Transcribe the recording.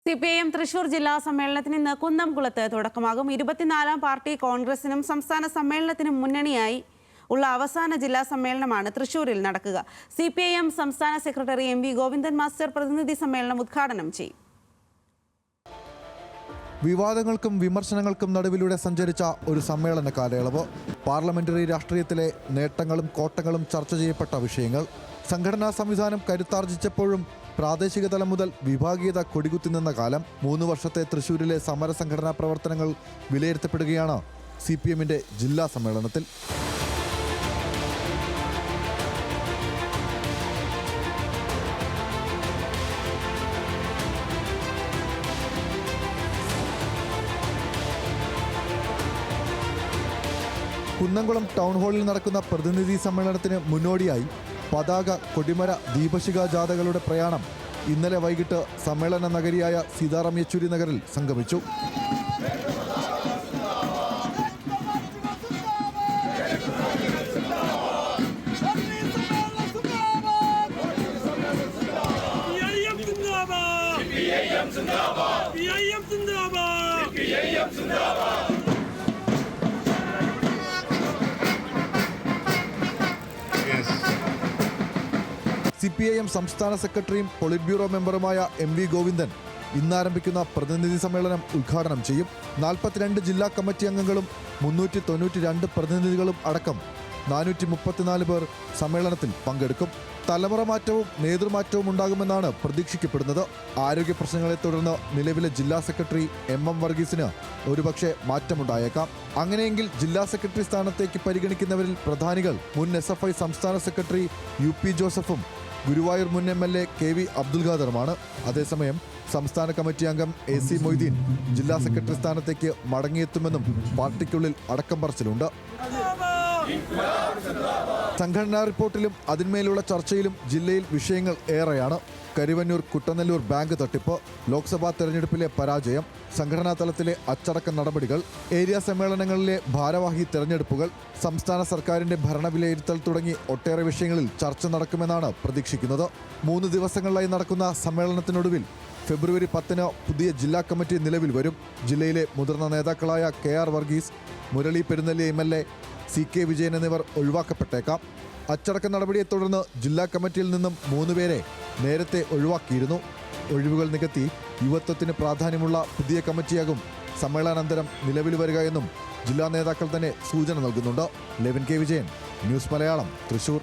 CPIM Thrissur ജില്ലാ സമ്മേളനത്തിന് ഇന്ന് കുന്നംകുളത്ത് തുടക്കമാകും. 24ാം പാർട്ടി കോൺഗ്രസിനും സംസ്ഥാന സമ്മേളനത്തിനും മുന്നണിയായി ഉള്ള അവസാന ജില്ലാ സമ്മേളനമാണ് തൃശൂരിൽ നടക്കുക. CPIM സംസ്ഥാന സെക്രട്ടറി MV ഗോവിന്ദൻ മാസ്റ്റർ പ്രതിനിധി സമ്മേളനം ഉദ്ഘാടനം ചെയ്യും. വിവാദങ്ങൾക്കും വിമർശനങ്ങൾക്കും നടുവിലൂടെ സഞ്ചരിച്ച ഒരു സമ്മേളന കാലയളവ്. പാർലമെന്ററി രാഷ്ട്രീയത്തിലെ നേട്ടങ്ങളും കോട്ടങ്ങളും ചർച്ച ചെയ്യപ്പെട്ട വിഷയങ്ങൾ. സംഘടനാ സംവിധാനം കരുത്താർജിച്ചപ്പോഴും പ്രാദേശിക തലം മുതൽ വിഭാഗീയത കൊടികുത്തി നിന്ന കാലം. 3 വർഷത്തെ തൃശ്ശൂരിലെ സമര സംഘടനാ പ്രവർത്തനങ്ങൾ വിലയിരുത്തപ്പെടുകയാണ് CPMന്റെ ജില്ലാ സമ്മേളനത്തിൽ. കുന്നംകുളം ടൗൺ ഹാളിൽ നടക്കുന്ന പ്രതിനിധി സമ്മേളനത്തിന് മുന്നോടിയായി പതാക, കൊടിമര, ദീപശിഖ ജാഥകളുടെ പ്രയാണം ഇന്നലെ വൈകിട്ട് സമ്മേളന നഗരിയായ സീതാറാം യെച്ചൂരി നഗറിൽ സംഗമിച്ചു. CPIM സംസ്ഥാന സെക്രട്ടറിയും പൊളിറ്റ് ബ്യൂറോ മെമ്പറുമായ MV ഗോവിന്ദൻ ഇന്നാരംഭിക്കുന്ന പ്രതിനിധി സമ്മേളനം ഉദ്ഘാടനം ചെയ്യും. 42 ജില്ലാ കമ്മിറ്റി അംഗങ്ങളും 392 പ്രതിനിധികളും അടക്കം 434 പേർ സമ്മേളനത്തിൽ പങ്കെടുക്കും. തലമുറ മാറ്റവും നേതൃമാറ്റവും ഉണ്ടാകുമെന്നാണ് പ്രതീക്ഷിക്കപ്പെടുന്നത്. ആരോഗ്യ പ്രശ്നങ്ങളെ തുടർന്ന് നിലവിലെ ജില്ലാ സെക്രട്ടറി MM വർഗീസിന് ഒരുപക്ഷെ മാറ്റമുണ്ടായേക്കാം. അങ്ങനെയെങ്കിൽ ജില്ലാ സെക്രട്ടറി സ്ഥാനത്തേക്ക് പരിഗണിക്കുന്നവരിൽ പ്രധാനികൾ മുൻ SFI സംസ്ഥാന സെക്രട്ടറി UP ജോസഫും ഗുരുവായൂർ മുൻ MLA KV അബ്ദുൽ ഖാദറുമാണ്. അതേസമയം സംസ്ഥാന കമ്മിറ്റി അംഗം AC മൊയ്തീൻ ജില്ലാ സെക്രട്ടറി സ്ഥാനത്തേക്ക് മടങ്ങിയെത്തുമെന്നും പാർട്ടിക്കുള്ളിൽ അടക്കം പറച്ചിലുണ്ട്. സംഘടനാ റിപ്പോർട്ടിലും അതിന്മേലുള്ള ചർച്ചയിലും ജില്ലയിൽ വിഷയങ്ങൾ ഏറെയാണ്. കരുവന്നൂർ കുട്ടനെല്ലൂർ ബാങ്ക് തട്ടിപ്പ്, ലോക്സഭാ തെരഞ്ഞെടുപ്പിലെ പരാജയം, സംഘടനാ തലത്തിലെ അച്ചടക്ക നടപടികൾ, ഏരിയ സമ്മേളനങ്ങളിലെ ഭാരവാഹി തെരഞ്ഞെടുപ്പുകൾ, സംസ്ഥാന സർക്കാരിന്റെ ഭരണവിലയിരുത്തൽ തുടങ്ങി ഒട്ടേറെ വിഷയങ്ങളിൽ ചർച്ച നടക്കുമെന്നാണ് പ്രതീക്ഷിക്കുന്നത്. 3 ദിവസങ്ങളിലായി നടക്കുന്ന സമ്മേളനത്തിനൊടുവിൽ ഫെബ്രുവരി 10 പുതിയ ജില്ലാ കമ്മിറ്റി നിലവിൽ വരും. ജില്ലയിലെ മുതിർന്ന നേതാക്കളായ KR Varghese, Murali Perunnelli MLA, CK Vijayan എന്നിവർ ഒഴിവാക്കപ്പെട്ടേക്കാം. അച്ചടക്ക നടപടിയെ തുടർന്ന് ജില്ലാ കമ്മിറ്റിയിൽ നിന്നും 3 പേരെ നേരത്തെ ഒഴിവാക്കിയിരുന്നു. ഒഴിവുകൾ നികത്തി യുവത്വത്തിന് പ്രാധാന്യമുള്ള പുതിയ കമ്മിറ്റിയാകും സമ്മേളനാനന്തരം നിലവിൽ വരിക എന്നും ജില്ലാ നേതാക്കൾ തന്നെ സൂചന നൽകുന്നുണ്ട്. Levin K Vijayan, news Malayalam, Thrissur.